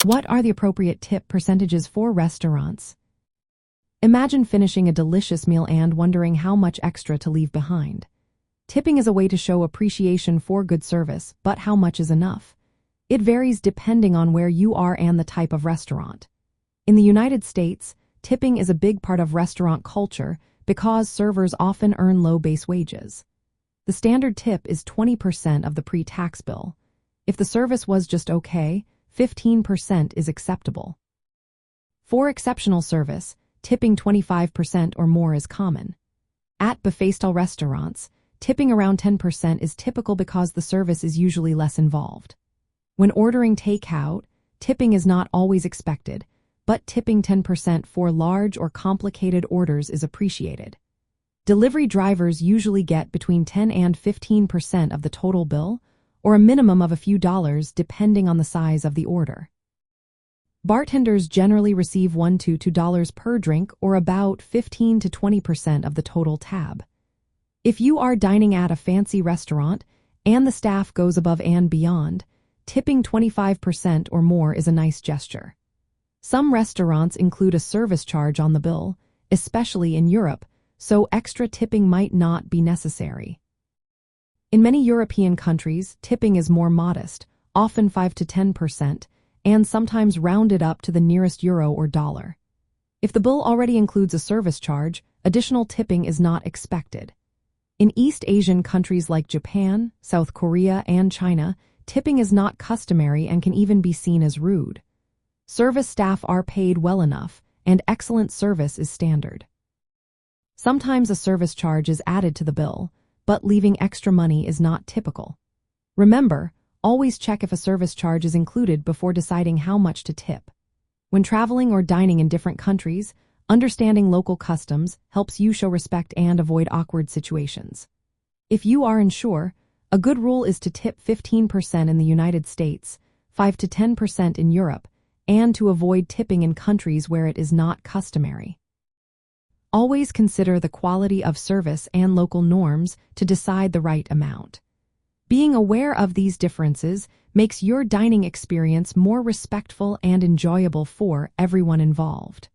What are the appropriate tip percentages for restaurants? Imagine finishing a delicious meal and wondering how much extra to leave behind. Tipping is a way to show appreciation for good service, but how much is enough? It varies depending on where you are and the type of restaurant. In the United States, tipping is a big part of restaurant culture because servers often earn low base wages. The standard tip is 20% of the pre-tax bill. If the service was just okay, 15% is acceptable. For exceptional service, tipping 25% or more is common. At buffet-style restaurants, tipping around 10% is typical because the service is usually less involved. When ordering takeout, tipping is not always expected, but tipping 10% for large or complicated orders is appreciated. Delivery drivers usually get between 10 and 15% of the total bill, or a minimum of a few dollars depending on the size of the order. Bartenders generally receive $1 to $2 per drink, or about 15 to 20% of the total tab. If you are dining at a fancy restaurant and the staff goes above and beyond, tipping 25% or more is a nice gesture. Some restaurants include a service charge on the bill, especially in Europe, so extra tipping might not be necessary. In many European countries, tipping is more modest, often 5 to 10%, and sometimes rounded up to the nearest euro or dollar. If the bill already includes a service charge, additional tipping is not expected. In East Asian countries like Japan, South Korea, and China, tipping is not customary and can even be seen as rude. Service staff are paid well enough, and excellent service is standard. Sometimes a service charge is added to the bill, but leaving extra money is not typical. Remember, always check if a service charge is included before deciding how much to tip. When traveling or dining in different countries, understanding local customs helps you show respect and avoid awkward situations. If you are unsure, a good rule is to tip 15% in the United States, 5 to 10% in Europe, and to avoid tipping in countries where it is not customary. Always consider the quality of service and local norms to decide the right amount. Being aware of these differences makes your dining experience more respectful and enjoyable for everyone involved.